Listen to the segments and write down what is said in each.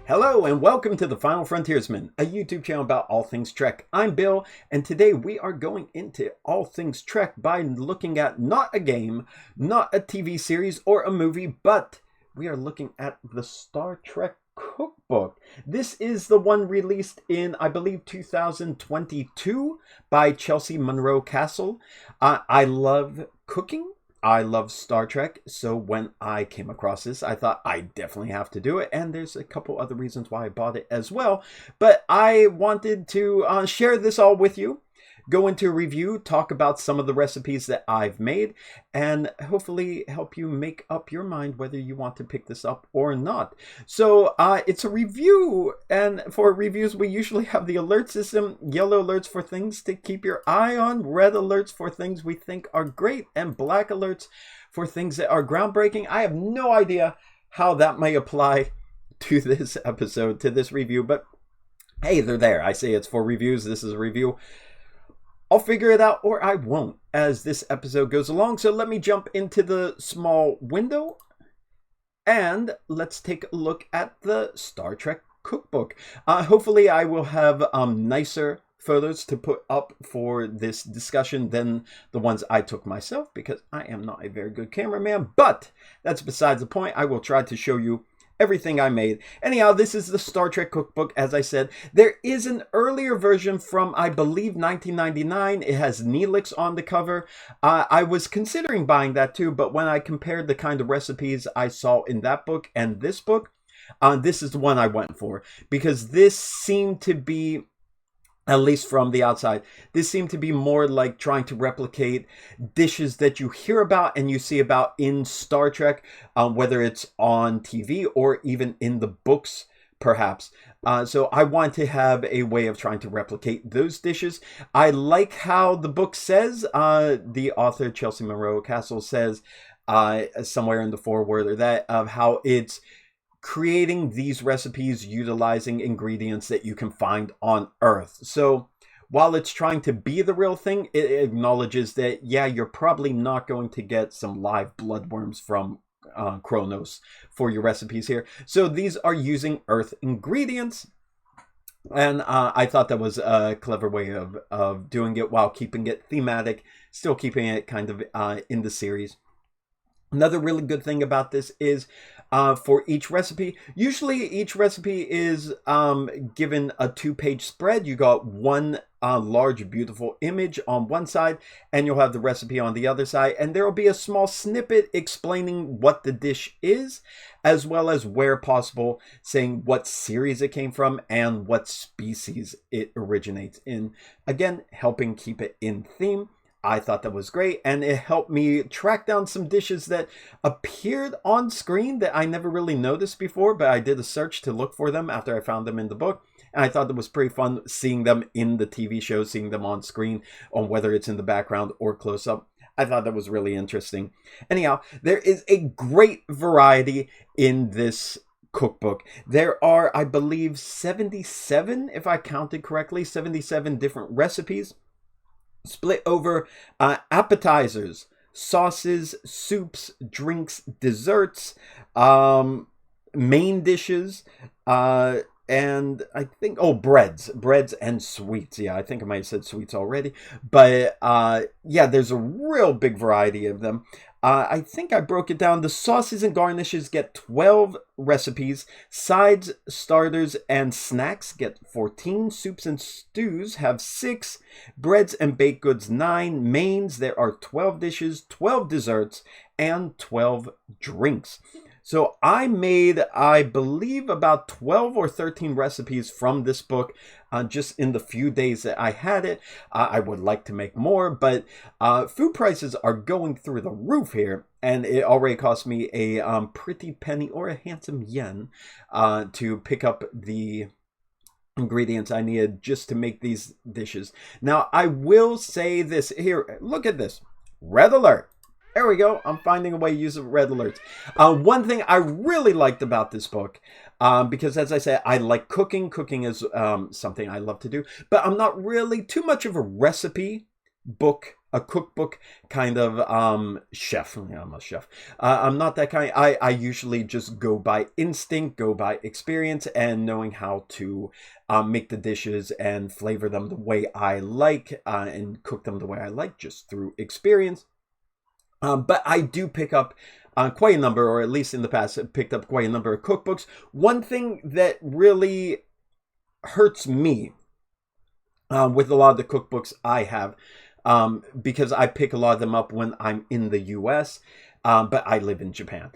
Hello and welcome to The Final Frontiersman, a YouTube channel about all things Trek. I'm Bill, and today we are going into all things Trek by looking at not a game, not a TV series or a movie, but we are looking at the Star Trek Cookbook. This is the one released in, I believe, 2022 by Chelsea Monroe-Cassel. I love cooking. I love Star Trek, so when I came across this, I thought I definitely have to do it, and there's a couple other reasons why I bought it as well, but I wanted to share this all with you, go into a review, talk about some of the recipes that I've made, and hopefully help you make up your mind whether you want to pick this up or not. So it's a review, and for reviews we usually have the alert system: yellow alerts for things to keep your eye on, red alerts for things we think are great, and black alerts for things that are groundbreaking. I have no idea how that may apply to this episode, to this review, but hey, they're there. I say it's for reviews. This is a review. I'll figure it out, or I won't, as this episode goes along. So let me jump into the small window and let's take a look at the Star Trek Cookbook. Hopefully I will have nicer photos to put up for this discussion than the ones I took myself, because I am not a very good cameraman, but that's besides the point. I will try to show you everything I made. Anyhow, this is the Star Trek Cookbook. As I said, there is an earlier version from, I believe, 1999. It has Neelix on the cover. I was considering buying that too, but when I compared the kind of recipes I saw in that book and this book, this is the one I went for, because this seemed to be, at least from the outside, this seemed to be more like trying to replicate dishes that you hear about and you see about in Star Trek, whether it's on TV or even in the books, perhaps. So I want to have a way of trying to replicate those dishes. I like how the book says, the author, Chelsea Monroe-Cassel, says somewhere in the foreword or that, of how it's creating these recipes utilizing ingredients that you can find on Earth. So while it's trying to be the real thing, it acknowledges that, yeah, you're probably not going to get some live bloodworms from Kronos for your recipes here. So these are using Earth ingredients. And I thought that was a clever way of doing it while keeping it thematic, still keeping it kind of in the series. Another really good thing about this is for each recipe, usually each recipe is given a 2-page spread. You got one large, beautiful image on one side, and you'll have the recipe on the other side. And there will be a small snippet explaining what the dish is, as well as where possible, saying what series it came from and what species it originates in. Again, helping keep it in theme. I thought that was great, and it helped me track down some dishes that appeared on screen that I never really noticed before, but I did a search to look for them after I found them in the book, and I thought it was pretty fun seeing them in the TV show, seeing them on screen, on whether it's in the background or close up. I thought that was really interesting. Anyhow, there is a great variety in this cookbook. There are, I believe, 77, if I counted correctly, 77 different recipes, split over appetizers, sauces, soups, drinks, desserts, main dishes, and I think, breads and sweets. Yeah, I think I might have said sweets already, but yeah, there's a real big variety of them. I think I broke it down. The sauces and garnishes get 12 recipes. Sides, starters, and snacks get 14. Soups and stews have 6. Breads and baked goods, 9. Mains, there are 12 dishes, 12 desserts, and 12 drinks. So I made, I believe, about 12 or 13 recipes from this book just in the few days that I had it. I would like to make more, but food prices are going through the roof here, and it already cost me a pretty penny or a handsome yen to pick up the ingredients I needed just to make these dishes. Now, I will say this here. Look at this. Red alert. There we go. I'm finding a way to use red alerts. One thing I really liked about this book, because as I said, I like cooking. Cooking is something I love to do, but I'm not really too much of a recipe book a cookbook kind of chef. Yeah, I'm a chef. I'm not that kind. I usually just go by instinct, go by experience, and knowing how to make the dishes and flavor them the way I like, and cook them the way I like, just through experience. But I do pick up quite a number, or at least in the past, picked up quite a number of cookbooks. One thing that really hurts me with a lot of the cookbooks I have, because I pick a lot of them up when I'm in the US, but I live in Japan.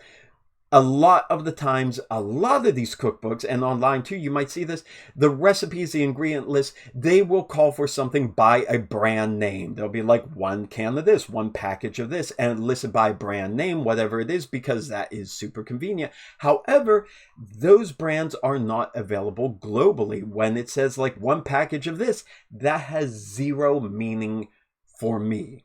A lot of the times, a lot of these cookbooks, and online too, you might see this, the recipes, the ingredient list, they will call for something by a brand name. There'll be like 1 can of this, 1 package of this, and listed by brand name, whatever it is, because that is super convenient. However, those brands are not available globally. When it says like 1 package of this, that has zero meaning for me.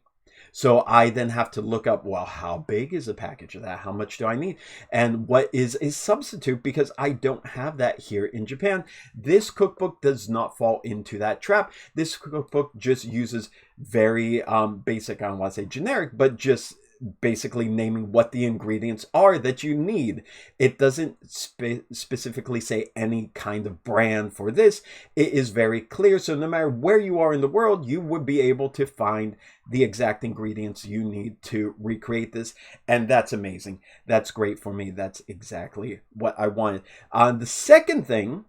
So I then have to look up, well, how big is a package of that? How much do I need? And what is a substitute? Because I don't have that here in Japan. This cookbook does not fall into that trap. This cookbook just uses very basic, I don't want to say generic, but just basically naming what the ingredients are that you need. It doesn't specifically say any kind of brand for this. It is very clear. So no matter where you are in the world, you would be able to find the exact ingredients you need to recreate this. And that's amazing. That's great for me. That's exactly what I wanted. The second thing,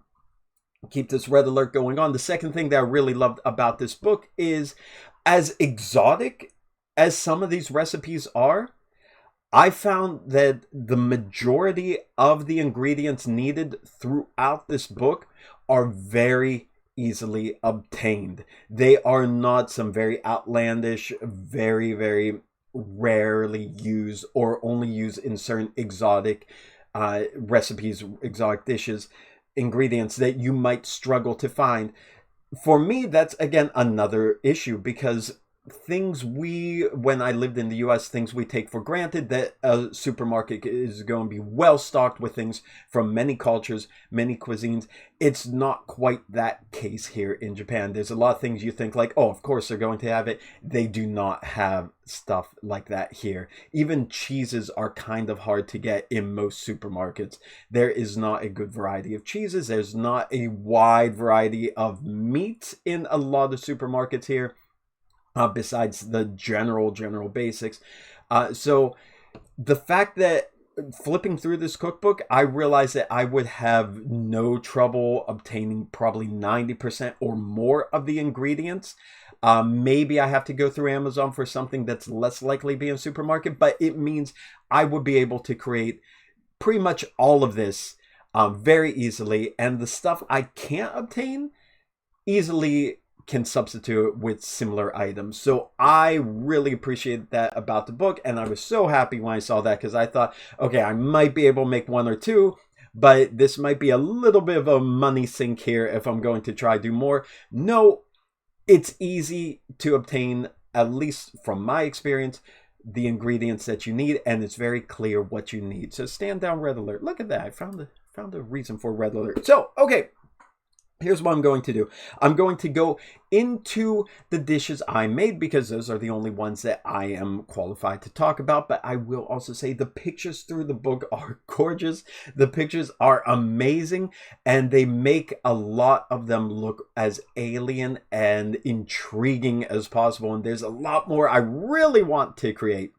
keep this red alert going on. The second thing that I really loved about this book is, as exotic as some of these recipes are, I found that the majority of the ingredients needed throughout this book are very easily obtained. They are not some very outlandish, very, very rarely used or only used in certain exotic recipes, exotic dishes, ingredients that you might struggle to find. For me, that's again another issue, because things when I lived in the US, things we take for granted, that a supermarket is going to be well stocked with things from many cultures, many cuisines. It's not quite that case here in Japan. There's a lot of things you think like, oh, of course they're going to have it. They do not have stuff like that here. Even cheeses are kind of hard to get in most supermarkets. There is not a good variety of cheeses. There's not a wide variety of meats in a lot of supermarkets here. Besides the general basics. So the fact that flipping through this cookbook, I realized that I would have no trouble obtaining probably 90% or more of the ingredients. Maybe I have to go through Amazon for something that's less likely to be in a supermarket, but it means I would be able to create pretty much all of this very easily. And the stuff I can't obtain easily can substitute with similar items. So I really appreciate that about the book, and I was so happy when I saw that, because I thought, okay, I might be able to make 1 or 2, but this might be a little bit of a money sink here if I'm going to try to do more. No, it's easy to obtain, at least from my experience, the ingredients that you need, and it's very clear what you need. So stand down, red alert. Look at that. I found a reason for red alert. So, okay. Here's what I'm going to do. I'm going to go into the dishes I made, because those are the only ones that I am qualified to talk about. But I will also say the pictures through the book are gorgeous. The pictures are amazing, and they make a lot of them look as alien and intriguing as possible. And there's a lot more I really want to create.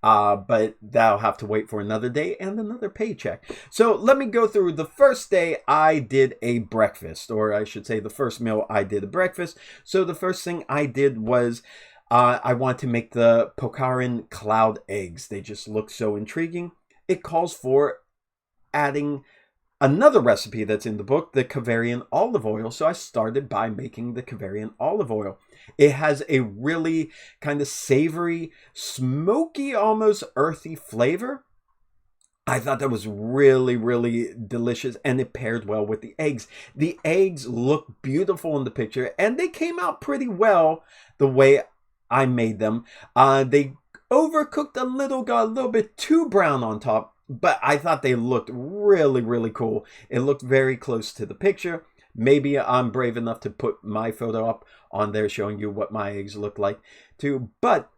But that'll have to wait for another day and another paycheck. So let me go through. The first day I did a breakfast, or I should say the first meal I did a breakfast. So the first thing I did was I wanted to make the Pokarin cloud eggs. They just look so intriguing. It calls for adding another recipe that's in the book, the Kavarian olive oil. So I started by making the Kavarian olive oil. It has a really kind of savory, smoky, almost earthy flavor. I thought that was really, really delicious, and it paired well with the eggs. The eggs look beautiful in the picture, and they came out pretty well the way I made them. They overcooked a little, got a little bit too brown on top, but I thought they looked really, really cool. It looked very close to the picture. Maybe I'm brave enough to put my photo up on there showing you what my eggs look like. too. But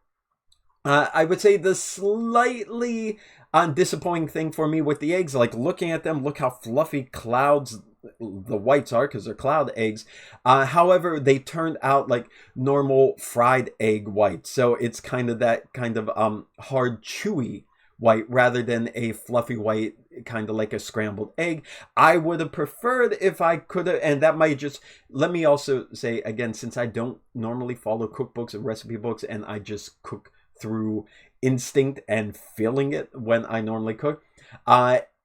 I would say the slightly disappointing thing for me with the eggs, like looking at them, look how fluffy clouds the whites are because they're cloud eggs. However, they turned out like normal fried egg whites. So it's kind of that kind of hard, chewy white rather than a fluffy white, kind of like a scrambled egg. I would have preferred if I could have, and that might just, let me also say again, since I don't normally follow cookbooks and recipe books and I just cook through instinct and feeling it when I normally cook,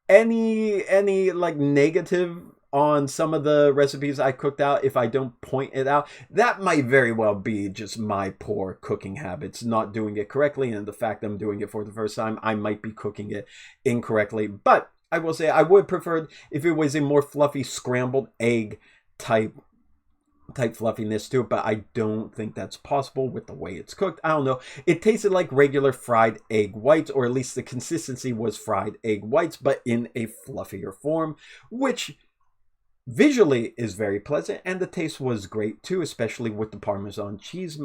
any like negative on some of the recipes I cooked out, if I don't point it out, that might very well be just my poor cooking habits, not doing it correctly, and the fact that I'm doing it for the first time, I might be cooking it incorrectly. But I will say I would prefer if it was a more fluffy scrambled egg type fluffiness to it, but I don't think that's possible with the way it's cooked. I don't know. It tasted like regular fried egg whites, or at least the consistency was fried egg whites, but in a fluffier form, which visually is very pleasant, and the taste was great too, especially with the Parmesan cheese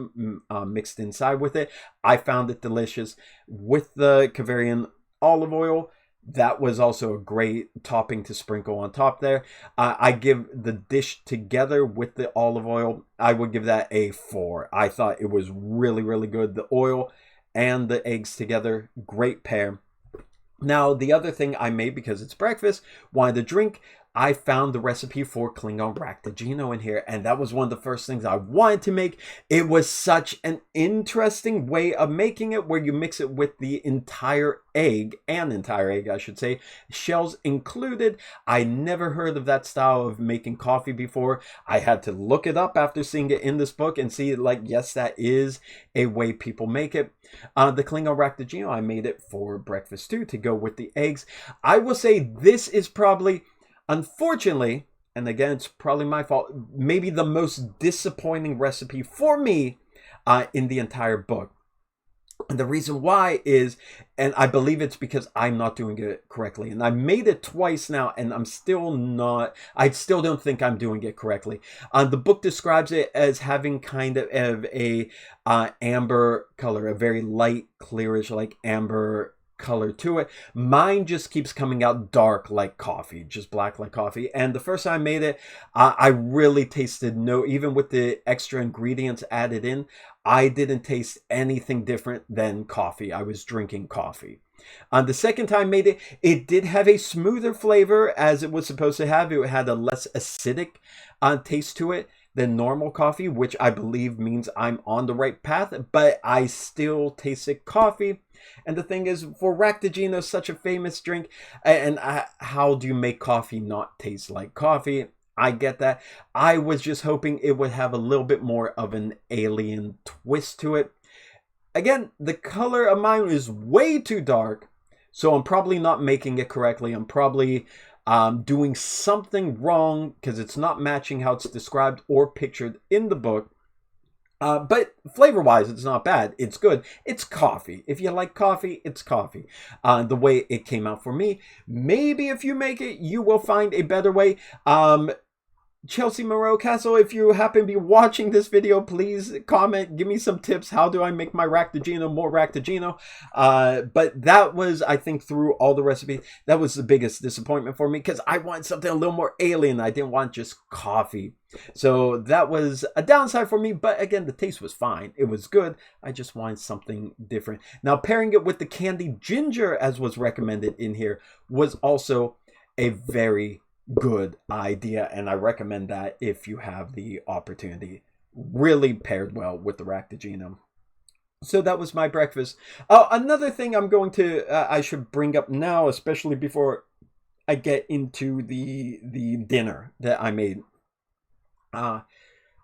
mixed inside with it. I found it delicious with the Bavarian olive oil. That was also a great topping to sprinkle on top there. I give the dish together with the olive oil, I would give that a 4. I thought it was really, really good. The oil and the eggs together, great pair. Now, the other thing I made, because it's breakfast, wanted to drink, I found the recipe for Klingon Raktajino in here, and that was one of the first things I wanted to make. It was such an interesting way of making it, where you mix it with the entire egg, I should say, shells included. I never heard of that style of making coffee before. I had to look it up after seeing it in this book and see, like, yes, that is a way people make it. The Klingon Raktajino, I made it for breakfast too, to go with the eggs. I will say this is probably, unfortunately, and again, it's probably my fault, maybe the most disappointing recipe for me in the entire book. And the reason why is, and I believe it's because I'm not doing it correctly. And I made it twice now, and I still don't think I'm doing it correctly. The book describes it as having kind of a amber color, a very light, clearish, like amber color to it. Mine just keeps coming out dark like coffee, just black like coffee. And the first time I made it, I really tasted even with the extra ingredients added in, I didn't taste anything different than coffee. I was drinking coffee. The second time I made it, it did have a smoother flavor, as it was supposed to have. It had a less acidic taste to it than normal coffee, which I believe means I'm on the right path, but I still tasted coffee. And the thing is, for Raktajino, such a famous drink, and how do you make coffee not taste like coffee? I get that. I was just hoping it would have a little bit more of an alien twist to it. Again, the color of mine is way too dark, so I'm probably not making it correctly. I'm probably doing something wrong, because it's not matching how it's described or pictured in the book. But flavor-wise, it's not bad. It's good. It's coffee. If you like coffee, it's coffee. The way it came out for me. Maybe if you make it, you will find a better way. Chelsea Monroe-Cassel, if you happen to be watching this video, please comment, give me some tips. How do I make my Raktajino more Raktajino? But that was, I think, through all the recipes, that was the biggest disappointment for me, because I wanted something a little more alien. I didn't want just coffee. So that was a downside for me, but again, the taste was fine. It was good. I just wanted something different. Now, pairing it with the candied ginger, as was recommended in here, was also a very good idea, and I recommend that if you have the opportunity. Really paired well with the Raktajino. So that was my breakfast. Another thing I should bring up now, especially before I get into the dinner that I made. The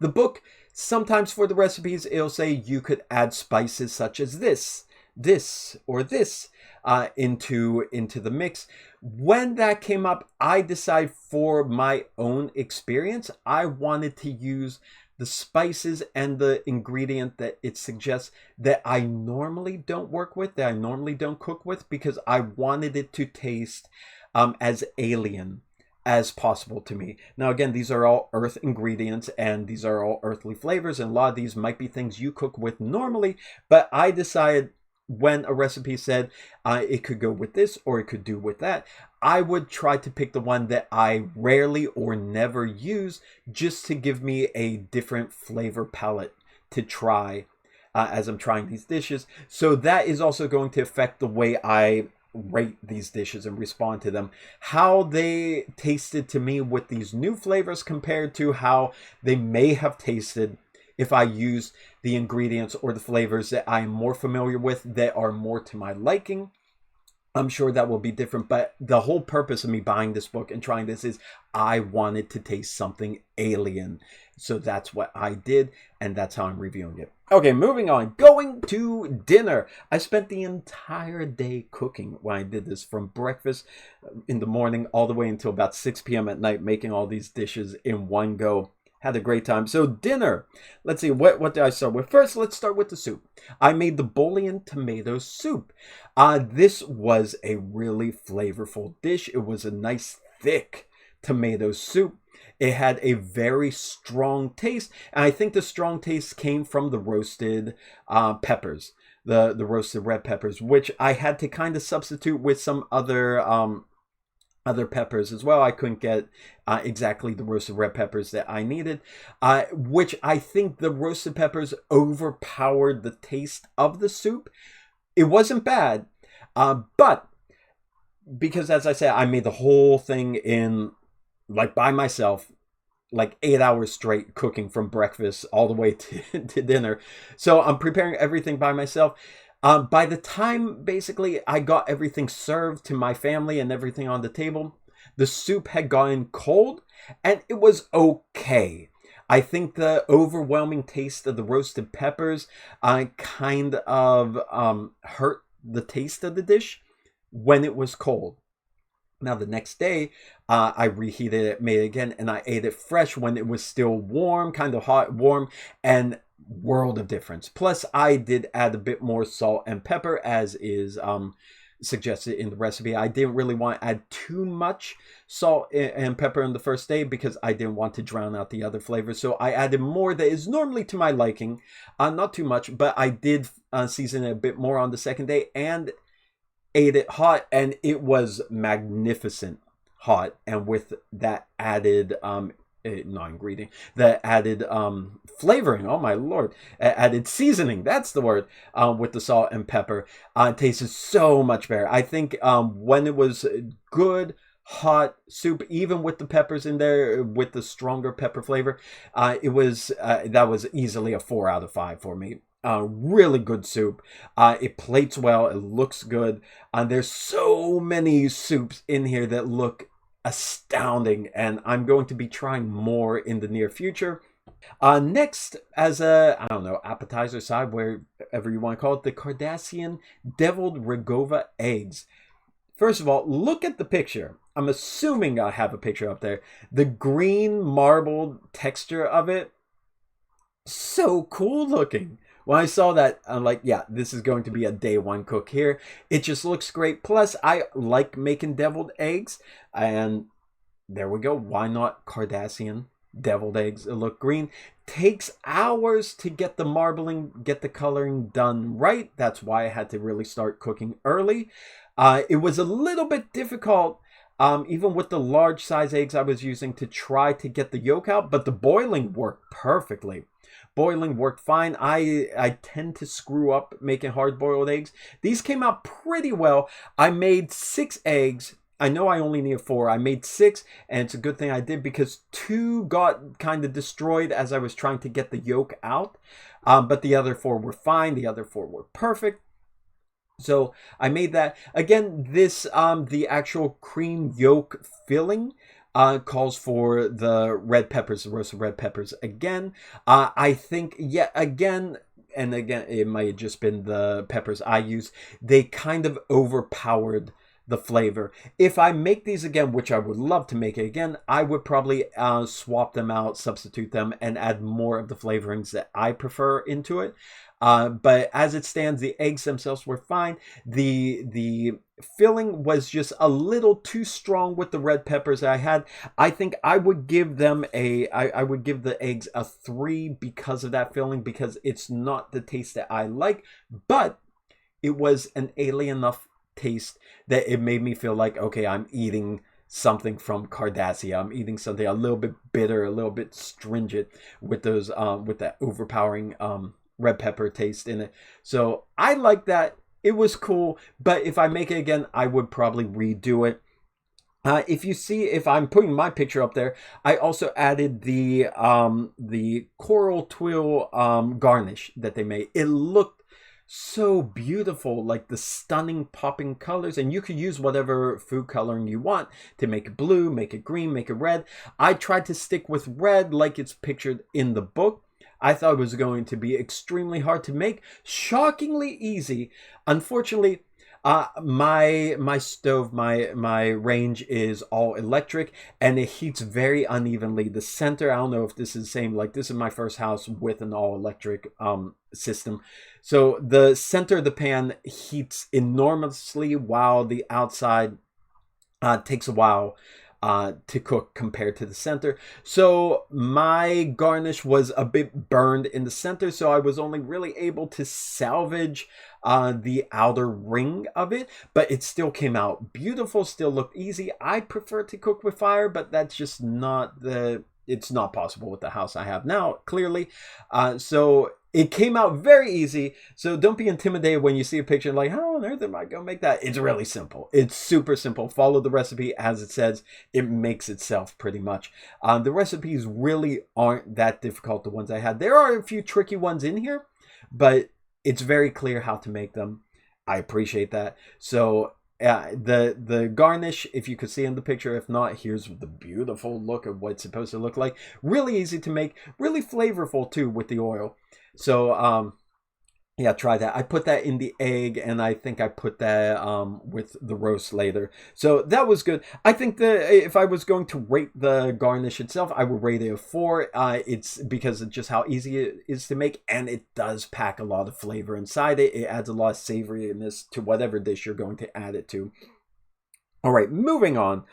book, sometimes for the recipes, it'll say you could add spices such as this, or this into the mix. When that came up, I decided for my own experience, I wanted to use the spices and the ingredient that it suggests that I normally don't work with, that I normally don't cook with, because I wanted it to taste as alien as possible to me. Now, again, these are all earth ingredients and these are all earthly flavors, and a lot of these might be things you cook with normally, but I decided when a recipe said it could go with this or it could do with that, I would try to pick the one that I rarely or never use, just to give me a different flavor palette to try as I'm trying these dishes. So that is also going to affect the way I rate these dishes and respond to them. How they tasted to me with these new flavors compared to how they may have tasted if I used the ingredients or the flavors that I'm more familiar with, that are more to my liking. I'm sure that will be different, but the whole purpose of me buying this book and trying this is I wanted to taste something alien. So that's what I did, and that's how I'm reviewing it. Okay, moving on. Going to dinner. I spent the entire day cooking when I did this, from breakfast in the morning all the way until about 6 p.m. at night, making all these dishes in one go. Had a great time. So dinner. Let's see, what did I start with? First, let's start with the soup. I made the bouillon tomato soup. This was a really flavorful dish. It was a nice thick tomato soup. It had a very strong taste, and I think the strong taste came from the roasted peppers, the roasted red peppers, which I had to kind of substitute with some other peppers as well. I couldn't get exactly the roasted red peppers that I needed, which I think the roasted peppers overpowered the taste of the soup. It wasn't bad, but because, as I said, I made the whole thing in, like, by myself, like 8 hours straight, cooking from breakfast all the way to dinner. So I'm preparing everything by myself. By the time, basically, I got everything served to my family and everything on the table, the soup had gone cold, and it was okay. I think the overwhelming taste of the roasted peppers kind of hurt the taste of the dish when it was cold. Now, the next day, I reheated it, made it again, and I ate it fresh when it was still warm, kind of hot, warm, and world of difference. Plus, I did add a bit more salt and pepper, as is suggested in the recipe. I didn't really want to add too much salt and pepper on the first day because I didn't want to drown out the other flavors. So I added more that is normally to my liking, not too much, but I did season it a bit more on the second day and ate it hot, and it was magnificent hot. And with that added non-ingredient, the added flavoring, oh my lord, added seasoning, that's the word, with the salt and pepper, it tasted so much better. I think when it was good hot soup, even with the peppers in there, with the stronger pepper flavor, it was that was easily a 4 out of 5 for me. Really good soup. It plates well. It looks good. There's so many soups in here that look astounding, and I'm going to be trying more in the near future. Next, as a, I don't know, appetizer side, wherever you want to call it, the Cardassian deviled Rogova eggs. First of all, look at the picture. I'm assuming I have a picture up there. The green marbled texture of it, so cool looking. When I saw that, I'm like, yeah, this is going to be a day one cook here. It just looks great. Plus, I like making deviled eggs. And there we go. Why not Cardassian deviled eggs? It look green. Takes hours to get the marbling, get the coloring done right. That's why I had to really start cooking early. It was a little bit difficult, even with the large size eggs I was using, to try to get the yolk out. But the boiling worked perfectly. Boiling worked fine. I tend to screw up making hard-boiled eggs. These came out pretty well. I made 6 eggs. I know I only need 4. I made 6, and it's a good thing I did because 2 got kind of destroyed as I was trying to get the yolk out. But the other 4 were fine. The other 4 were perfect. So I made that. Again, this, the actual cream yolk filling, calls for the red peppers, the roasted red peppers again. I think, yet again, and again, it might have just been the peppers I used, they kind of overpowered the flavor. If I make these again, which I would love to make it again, I would probably swap them out, substitute them, and add more of the flavorings that I prefer into it. But as it stands, the eggs themselves were fine. The filling was just a little too strong with the red peppers that I had. I think I would give them I would give the eggs a 3 because of that filling, because it's not the taste that I like, but it was an alien enough taste that it made me feel like, okay, I'm eating something from Cardassia. I'm eating something a little bit bitter, a little bit stringent with those with that overpowering red pepper taste in it. So I like that. It was cool, but if I make it again, I would probably redo it. If you see, if I'm putting my picture up there, I also added the coral twill garnish that they made. It looked so beautiful, like the stunning popping colors, and you could use whatever food coloring you want to make it blue, make it green, make it red. I tried to stick with red like it's pictured in the book. I thought it was going to be extremely hard to make, shockingly easy. Unfortunately, my stove, my range is all electric, and it heats very unevenly. The center, I don't know if this is the same, like this is my first house with an all electric system. So the center of the pan heats enormously while the outside takes a while to cook compared to the center. So my garnish was a bit burned in the center, so I was only really able to salvage the outer ring of it, but it still came out beautiful, still looked easy. I prefer to cook with fire, but that's just not it's not possible with the house I have now, clearly. So it came out very easy, so don't be intimidated when you see a picture like, how on earth am I going to make that? It's really simple. It's super simple. Follow the recipe as it says. It makes itself pretty much. The recipes really aren't that difficult, the ones I had. There are a few tricky ones in here, but it's very clear how to make them. I appreciate that. So the garnish, if you could see in the picture, if not, here's the beautiful look of what it's supposed to look like. Really easy to make, really flavorful too with the oil. So yeah, try that. I put that in the egg, and I think I put that with the roast later. So that was good. I think if I was going to rate the garnish itself, I would rate it a 4. It's because of just how easy it is to make, and it does pack a lot of flavor inside it. It adds a lot of savoriness to whatever dish you're going to add it to. All right, moving on.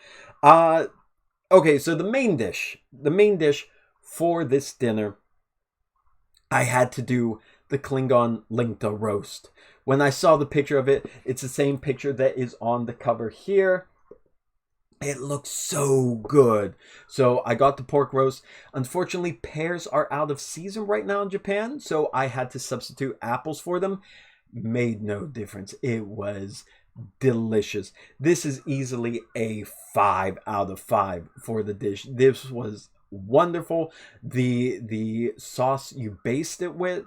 Okay, so the main dish for this dinner, I had to do the Klingon Lingta roast. When I saw the picture of it, it's the same picture that is on the cover here. It looks so good. So I got the pork roast. Unfortunately, pears are out of season right now in Japan, so I had to substitute apples for them. Made no difference. It was delicious. This is easily a 5 out of 5 for the dish. This was wonderful. The sauce you baste it with,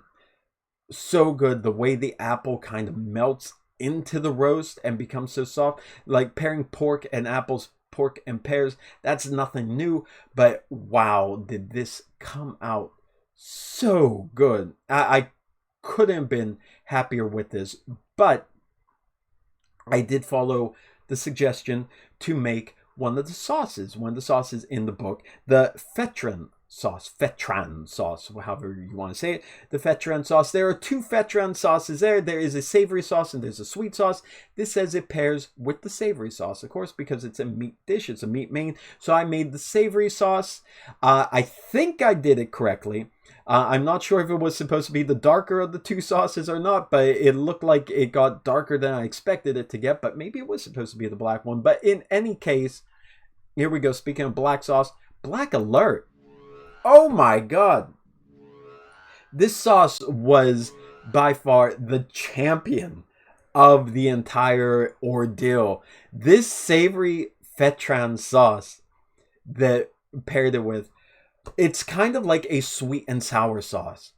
so good. The way the apple kind of melts into the roast and becomes so soft, like pairing pork and apples, pork and pears, that's nothing new, but wow, did this come out so good. I couldn't have been happier with this, but I did follow the suggestion to make one of the sauces in the book, the Fetran sauce, however you want to say it, the Fetran sauce. There are 2 Fetran sauces there. There is a savory sauce and there's a sweet sauce. This says it pairs with the savory sauce, of course, because it's a meat dish, it's a meat main. So I made the savory sauce. I think I did it correctly. I'm not sure if it was supposed to be the darker of the 2 sauces or not, but it looked like it got darker than I expected it to get, but maybe it was supposed to be the black one. But in any case, here we go. Speaking of black sauce, Black Alert. Oh my God. This sauce was by far the champion of the entire ordeal. This savory Fetran sauce that paired it with, it's kind of like a sweet and sour sauce.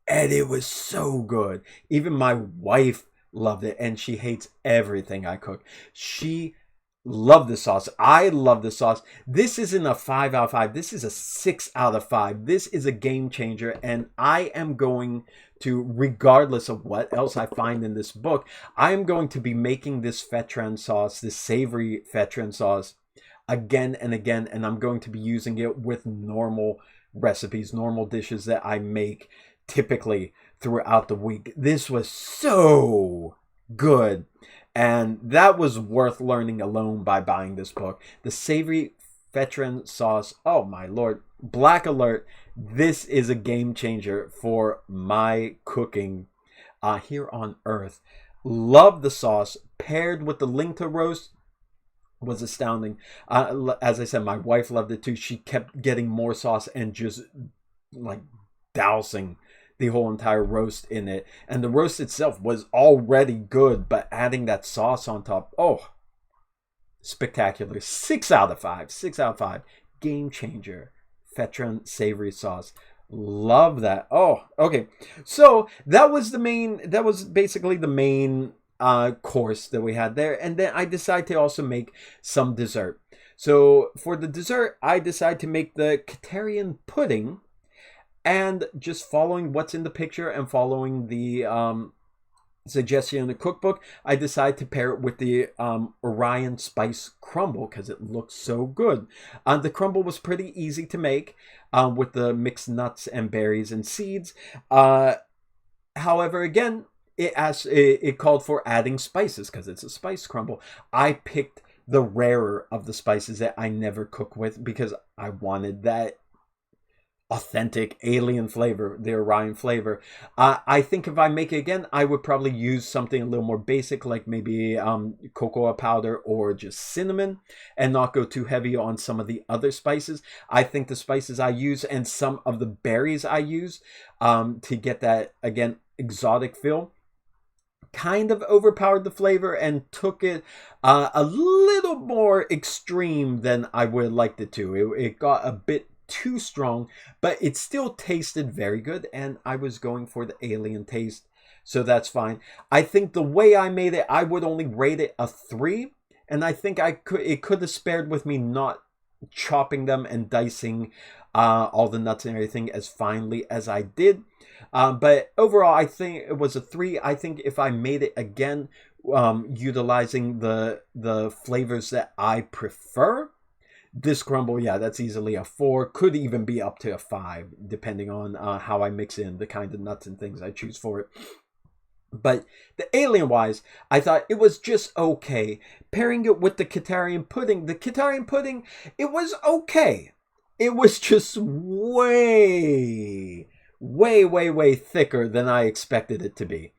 And it was so good. Even my wife loved it, and she hates everything I cook. She loved the sauce. I love the sauce. This isn't a 5 out of 5. This is a 6 out of 5. This is a game changer, and I am going to, regardless of what else I find in this book, I am going to be making this Fetran sauce, this savory Fetran sauce, again and again, and I'm going to be using it with normal recipes, normal dishes that I make typically. throughout the week. This was so good. And that was worth learning alone by buying this book. The Savory Veteran Sauce. Oh my lord. Black alert. This is a game changer for my cooking here on Earth. Love the sauce. Paired with the Lingta roast was astounding. As I said, my wife loved it too. She kept getting more sauce and just like dousing the whole entire roast in it. And the roast itself was already good, but adding that sauce on top, oh, spectacular. 6 out of 5. 6 out of 5. Game changer. Veteran savory sauce. Love that. Oh, okay. So that was basically the main course that we had there. And then I decided to also make some dessert. So for the dessert, I decided to make the Katarian pudding. And just following what's in the picture and following the suggestion in the cookbook, I decided to pair it with the Orion Spice Crumble because it looks so good. The crumble was pretty easy to make with the mixed nuts and berries and seeds. However, again, it called for adding spices because it's a spice crumble. I picked the rarer of the spices that I never cook with because I wanted that authentic alien flavor, the Orion flavor. I think if I make it again, I would probably use something a little more basic, like maybe cocoa powder or just cinnamon, and not go too heavy on some of the other spices. I think the spices I use and some of the berries I use to get that, again, exotic feel kind of overpowered the flavor and took it a little more extreme than I would have liked it to. It got a bit too strong, but it still tasted very good, and I was going for the alien taste, so that's fine. I think the way I made it, I would only rate it a 3, and I think it could have spared with me not chopping them and dicing all the nuts and everything as finely as I did. But overall, I think it was a 3. I think if I made it again, utilizing the flavors that I prefer, this crumble, yeah, that's easily a 4. Could even be up to a 5, depending on how I mix in the kind of nuts and things I choose for it. But the alien-wise, I thought it was just okay. Pairing it with the Katarian pudding, it was okay. It was just way thicker than I expected it to be.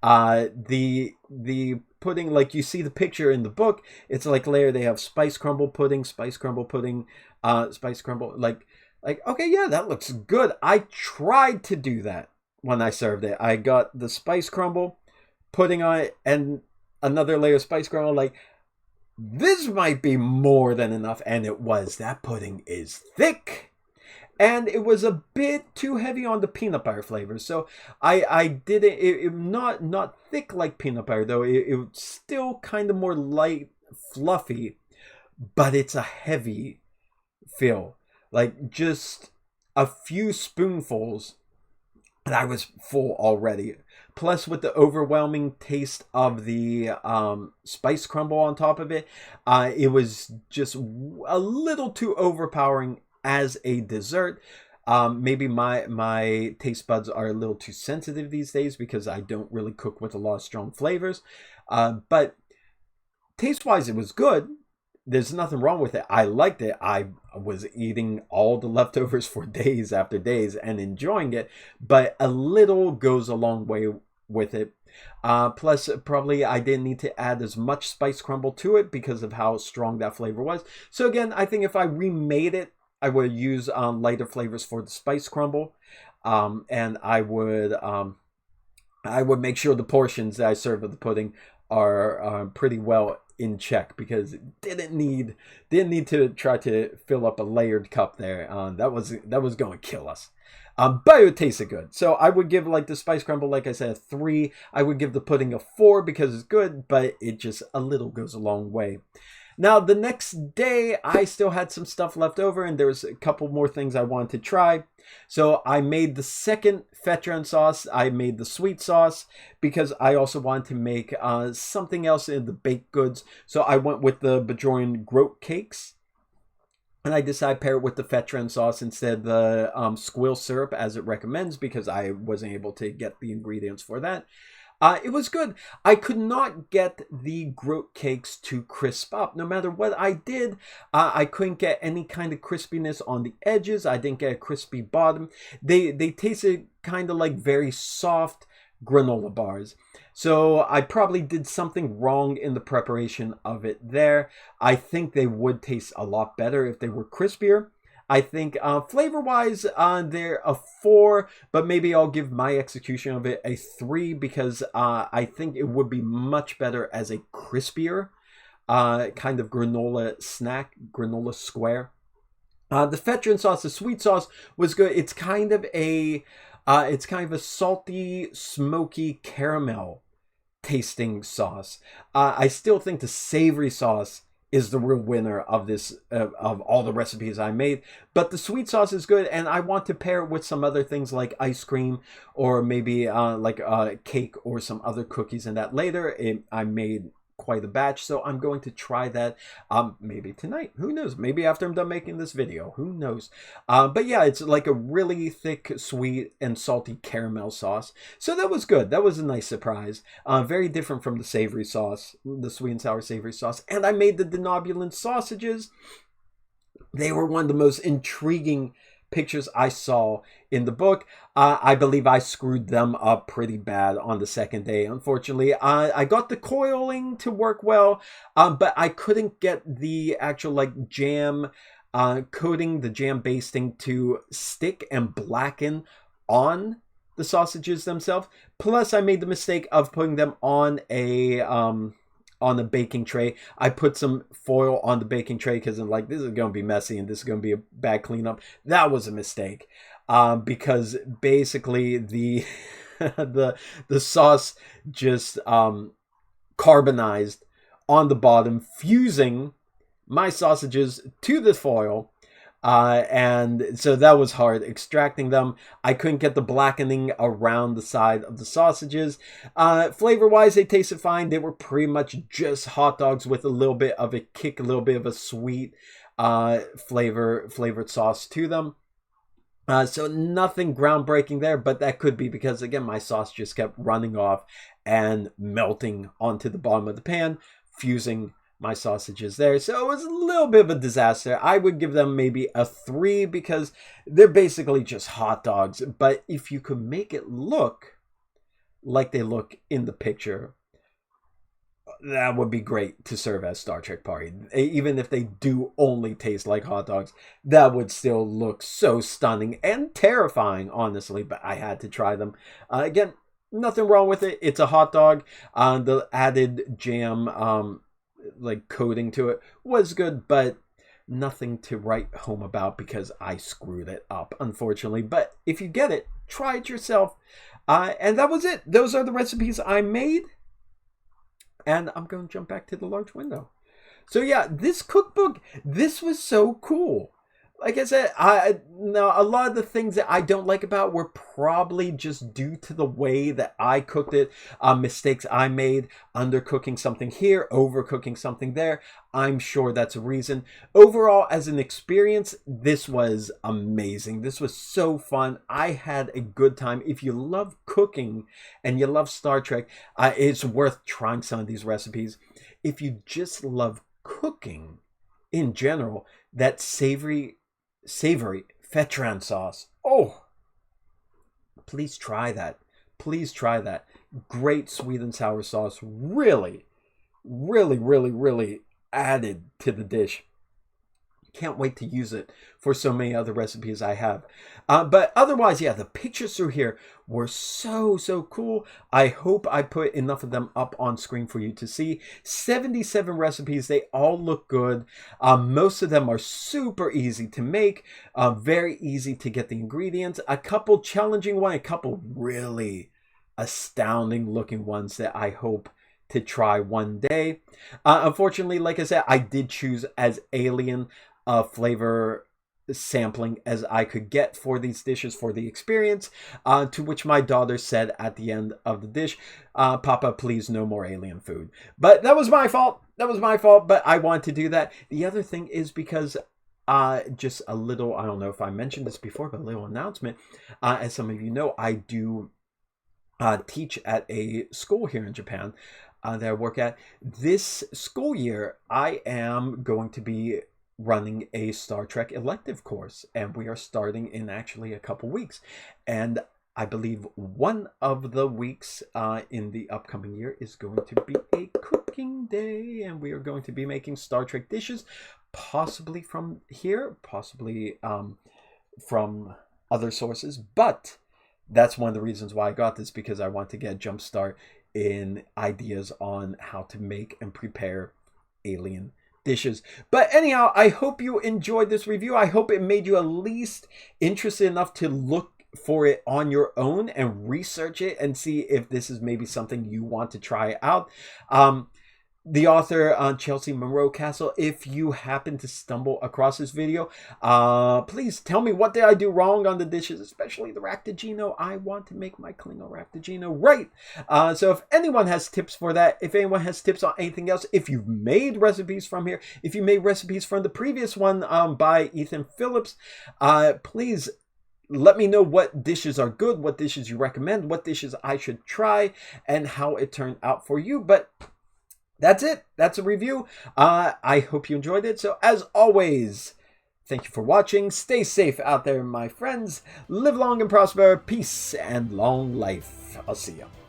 The pudding, like you see the picture in the book, it's like layer. They have spice crumble pudding, spice crumble, like okay, yeah, that looks good. I tried to do that when I served it. I got the spice crumble pudding on it and another layer of spice crumble. Like, this might be more than enough, and it was. That pudding is thick. And it was a bit too heavy on the peanut butter flavor. So I did it not thick like peanut butter, though. It's still kind of more light, fluffy, but it's a heavy feel. Like, just a few spoonfuls, and I was full already. Plus, with the overwhelming taste of the spice crumble on top of it, it was just a little too overpowering as a dessert. Maybe my taste buds are a little too sensitive these days because I don't really cook with a lot of strong flavors. But taste-wise, it was good. There's nothing wrong with it. I liked it. I was eating all the leftovers for days after days and enjoying it. But a little goes a long way with it. Plus, probably I didn't need to add as much spice crumble to it because of how strong that flavor was. So again, I think if I remade it, I would use lighter flavors for the spice crumble, and I would make sure the portions that I serve of the pudding are pretty well in check, because it didn't need to try to fill up a layered cup there. That was going to kill us. But it tasted good. So I would give, like, the spice crumble, like I said, a 3. I would give the pudding a 4 because it's good, but it just a little goes a long way. Now, the next day, I still had some stuff left over, and there was a couple more things I wanted to try. So I made the second Fetron sauce. I made the sweet sauce because I also wanted to make something else in the baked goods. So I went with the Bajorian groat cakes. And I decided to pair it with the Fetran sauce instead of the squill syrup as it recommends, because I wasn't able to get the ingredients for that. It was good. I could not get the groat cakes to crisp up. No matter what I did, I couldn't get any kind of crispiness on the edges. I didn't get a crispy bottom. They tasted kind of like very soft granola bars. So I probably did something wrong in the preparation of it there. I think they would taste a lot better if they were crispier. I think flavor-wise, they're a 4, but maybe I'll give my execution of it a 3 because I think it would be much better as a crispier kind of granola snack, granola square. The Fetran sauce, the sweet sauce, was good. It's kind of a salty, smoky caramel tasting sauce. I still think the savory sauce is the real winner of this, of all the recipes I made. But the sweet sauce is good, and I want to pair it with some other things like ice cream, or maybe like cake or some other cookies and that later. I made quite a batch, so I'm going to try that maybe tonight. Who knows? Maybe after I'm done making this video. Who knows? But yeah, it's like a really thick, sweet, and salty caramel sauce. So that was good. That was a nice surprise. Very different from the savory sauce, the sweet and sour savory sauce. And I made the denobulin sausages. They were one of the most intriguing pictures I saw in the book. I believe I screwed them up pretty bad on the second day, unfortunately. I got the coiling to work well, but I couldn't get the actual like jam coating, the jam basting to stick and blacken on the sausages themselves. Plus, I made the mistake of putting them on a baking tray. I put some foil on the baking tray because I'm like, this is going to be messy and this is going to be a bad cleanup. That was a mistake because basically the the sauce just carbonized on the bottom, fusing my sausages to the foil. And so that was hard extracting them. I couldn't get the blackening around the side of the sausages. Flavor wise, they tasted fine. They were pretty much just hot dogs with a little bit of a kick, a little bit of a sweet flavored sauce to them. So nothing groundbreaking there, but that could be because, again, my sauce just kept running off and melting onto the bottom of the pan, fusing my sausages there. So it was a little bit of a disaster. I would give them maybe a 3 because they're basically just hot dogs. But if you could make it look like they look in the picture, that would be great to serve as Star Trek party. Even if they do only taste like hot dogs, that would still look so stunning and terrifying, honestly. But I had to try them. Again, nothing wrong with it. It's a hot dog. The added jam like coating to it was good, but nothing to write home about because I screwed it up, unfortunately. But if you get it, try it yourself. And that was it. Those are the recipes I made. And I'm going to jump back to the large window. So yeah, this cookbook, this was so cool. Like I said, now a lot of the things that I don't like about were probably just due to the way that I cooked it. Mistakes I made, undercooking something here, overcooking something there. I'm sure that's a reason. Overall, as an experience, this was amazing. This was so fun. I had a good time. If you love cooking and you love Star Trek, it's worth trying some of these recipes. If you just love cooking in general, that savory Fetran sauce. Oh, please try that. Please try that. Great sweet and sour sauce. Really, really, really, really added to the dish. Can't wait to use it for so many other recipes I have. But otherwise, yeah, the pictures through here were so cool. I hope I put enough of them up on screen for you to see. 77 recipes. They all look good. Most of them are super easy to make. Very easy to get the ingredients. A couple challenging ones. A couple really astounding looking ones that I hope to try one day. Unfortunately, like I said, I did choose as alien flavor sampling as I could get for these dishes for the experience, to which my daughter said at the end of the dish, Papa, please no more alien food. But that was my fault. That was my fault, but I wanted to do that. The other thing is because just a little, I don't know if I mentioned this before, but a little announcement. As some of you know, I do teach at a school here in Japan that I work at. This school year, I am going to be running a Star Trek elective course, and we are starting in actually a couple weeks. And I believe one of the weeks in the upcoming year is going to be a cooking day, and we are going to be making Star Trek dishes, possibly from here, possibly from other sources, but that's one of the reasons why I got this, because I want to get a jump start in ideas on how to make and prepare alien dishes. But anyhow, I hope you enjoyed this review. I hope it made you at least interested enough to look for it on your own and research it and see if this is maybe something you want to try out. The author, Chelsea Monroe-Cassel, if you happen to stumble across this video, please tell me, what did I do wrong on the dishes, especially the Ractigino. I want to make my Klingon Ractigino right. So if anyone has tips for that, if anyone has tips on anything else, if you've made recipes from here, if you made recipes from the previous one by Ethan Phillips, please let me know what dishes are good, what dishes you recommend, what dishes I should try, and how it turned out for you. But that's it. That's a review. I hope you enjoyed it. So as always, thank you for watching. Stay safe out there, my friends. Live long and prosper. Peace and long life. I'll see you.